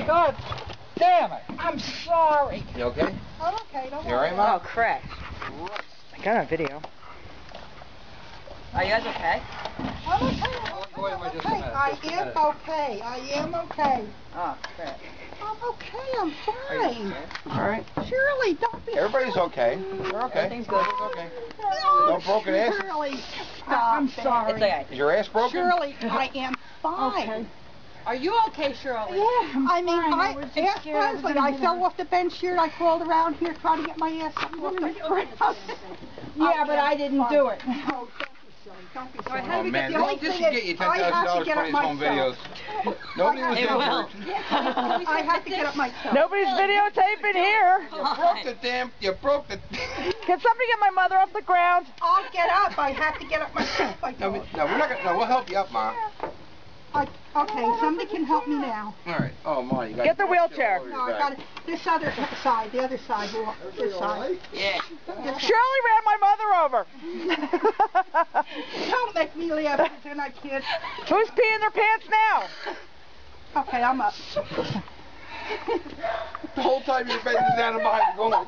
God damn it. I'm sorry. You okay? I'm okay, don't You alright, worry. Mom? Oh, crap. I got on video. Are you guys okay? I'm okay. I am okay. I am okay. Oh, crap. I'm okay. I'm fine. Alright. Shirley, don't be. Everybody's okay. They're okay. Everything's good. Everything's okay. No, No broken ass? Shirley, I'm sorry. It's okay. Is your ass broken? Shirley, I am fine. Okay. Are you okay, Shirley? Yeah, I mean, fine. We're just ask scared Leslie. we're gonna I get fell out. off the bench here. I crawled around here trying to get my ass up. Yeah, but I didn't do it. Oh, don't be silly. Oh man, The only this thing should is, get you I have to $10,000 get for up these home videos. myself. Nobody was It will. injured. I have to get up myself. Nobody's videotaping here. You broke the Can somebody get my mother off the ground? I'll get up. I have to get up myself. No, we're not gonna. No, we'll help you up, Mom. Okay, somebody can help me now. All right. Oh, Mom, you got. Get the wheelchair. No, I got it. This other side, the other side, this side. Yeah. This Shirley ran my mother over. Don't make me laugh, then I can't. Who's peeing their pants now? Okay, I'm up. The whole time you're bending down and behind going.